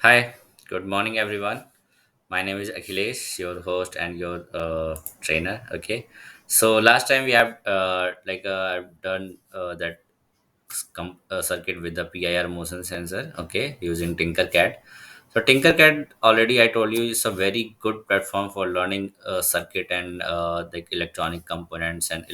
Hi, good morning, everyone. My name is Akhilesh, your host and your trainer. Okay, so last time we have I've done that circuit with the PIR motion sensor. Okay, using Tinkercad. So Tinkercad already I told you is a very good platform for learning circuit and like electronic components and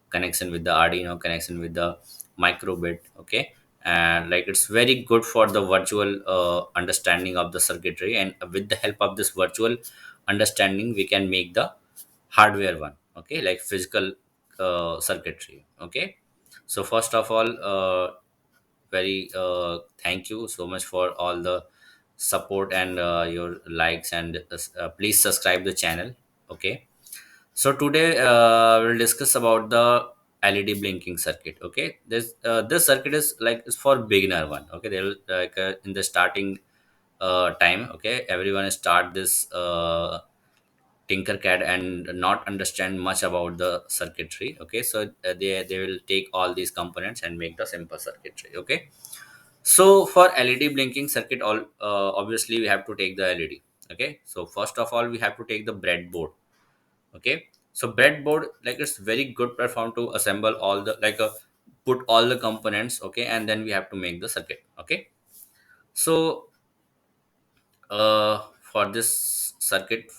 connection with the Arduino, connection with the microbit. Okay, and like it's very good for the virtual understanding of the circuitry, and with the help of this virtual understanding we can make the hardware one. Okay, like physical circuitry. Okay, so first of all, very thank you so much for all the support and your likes, and please subscribe the channel. Okay, so today we'll discuss about the LED blinking circuit. Okay, this circuit is like it's for beginner one. Okay, they'll like in the starting time. Okay, everyone start this Tinkercad and not understand much about the circuitry. Okay, so they will take all these components and make the simple circuitry. Okay, so for LED blinking circuit, all obviously we have to take the LED. Okay, so first of all we have to take the breadboard. Okay, so breadboard, like it's very good platform to assemble all the put all the components. Okay, and then we have to make the circuit. Okay, so for this circuit,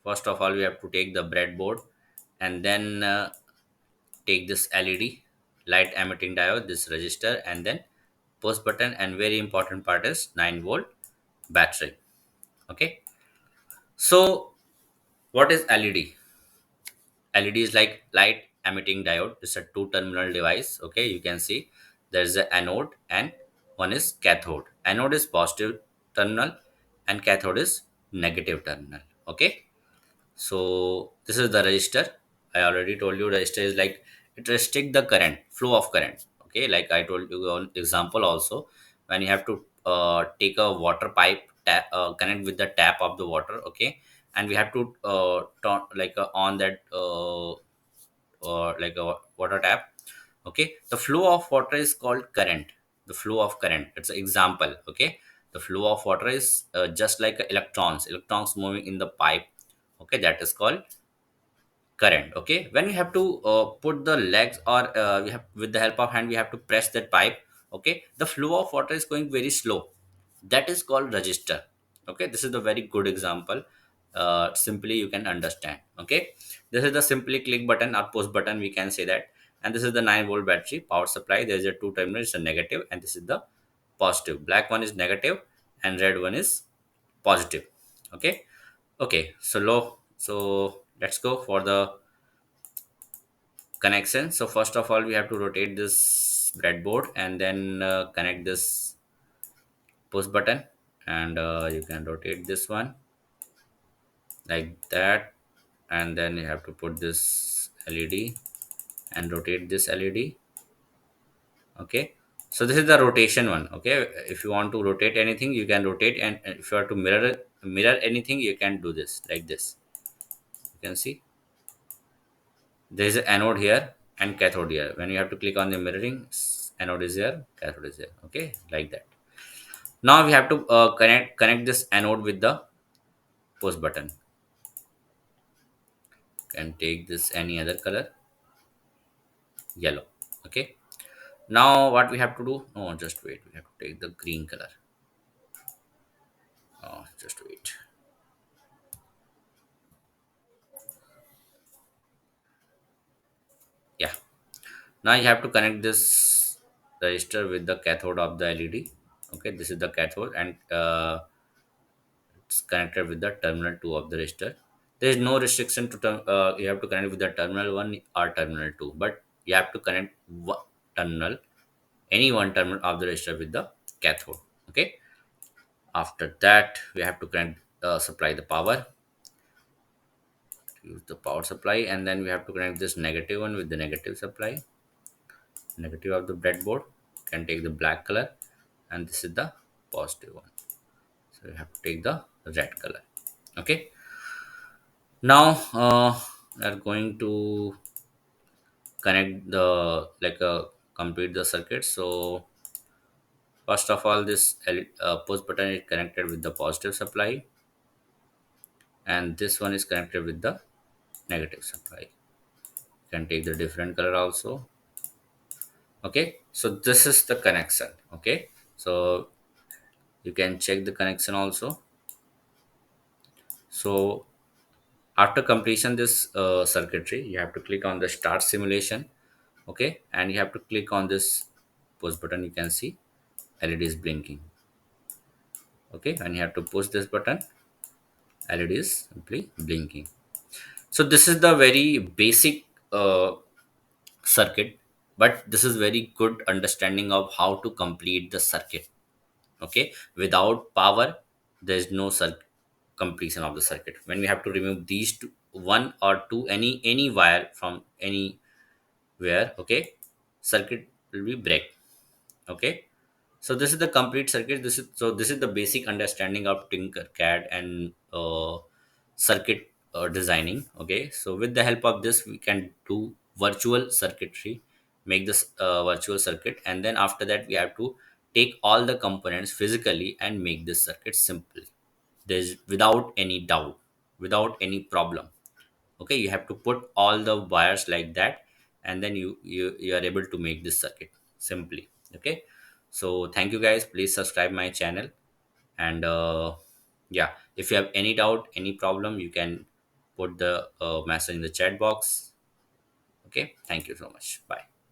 first of all we have to take the breadboard, and then take this LED, light emitting diode, this resistor, and then push button, and very important part is 9 volt battery. Okay, so what is LED? LED is like light emitting diode. It's a two terminal device. Okay, you can see there's a anode and one is cathode. Anode is positive terminal and cathode is negative terminal. Okay, so this is the resistor. I already told you resistor is like it restrict the current, flow of current. Okay, like I told you on example also, when you have to take a water pipe, connect with the tap of the water. Okay, and we have to turn on that or like a water tap. Okay, the flow of water is called current. The flow of current, it's an example. Okay, the flow of water is just like electrons moving in the pipe. Okay, that is called current. Okay, when we have to put the legs, or we have with the help of hand we have to press that pipe. Okay, the flow of water is going very slow. That is called register. Okay, this is the very good example. Simply you can understand. Okay, this is the simply click button or push button, we can say that. And this is the 9 volt battery power supply. There is a two terminals, a negative, and this is the positive. Black one is negative and red one is positive. Okay, okay, so low. So let's go for the connection. So first of all we have to rotate this breadboard, and then connect this push button, and you can rotate this one like that, and then you have to put this LED and rotate this LED. Okay, so this is the rotation one. Okay, if you want to rotate anything you can rotate, and if you want to mirror anything you can do this like this. You can see there is an anode here and cathode here. When you have to click on the mirroring, anode is here, cathode is here. Okay, like that. Now we have to connect this anode with the push button. Can take this any other color, yellow. Okay, now what we have to do, no, just wait, we have to take the green color. Oh, just wait. Yeah, now you have to connect this resistor with the cathode of the LED. Okay, this is the cathode, and it's connected with the terminal 2 of the resistor. There is no restriction to you have to connect with the terminal 1 or terminal 2, but you have to connect terminal, any one terminal of the resistor with the cathode. Okay, after that we have to connect supply the power, use the power supply, and then we have to connect this negative one with the negative supply, negative of the breadboard. Can take the black color, and this is the positive one, so you have to take the red color. Okay, now we are going to connect the complete the circuit. So First of all, this push button is connected with the positive supply, and this one is connected with the negative supply. You can take the different color also. Okay, so this is the connection. Okay, so you can check the connection also. So after completion this circuitry, you have to click on the start simulation. Okay, and you have to click on this push button. You can see LED is blinking. Okay, and you have to push this button, LED is simply blinking. So this is the very basic circuit, but this is very good understanding of how to complete the circuit. Okay, without power there is no completion of the circuit. When we have to remove these two, one or two, any wire from anywhere, okay, circuit will be break. Okay, so this is the complete circuit. This is the basic understanding of Tinkercad and circuit designing. Okay, so with the help of this we can do virtual circuitry, make this virtual circuit, and then after that we have to take all the components physically and make this circuit simple. There's without any doubt, without any problem. Okay, you have to put all the wires like that, and then you are able to make this circuit simply. Okay, so thank you guys, please subscribe my channel. And yeah, if you have any doubt, any problem, you can put the message in the chat box. Okay, thank you so much, bye.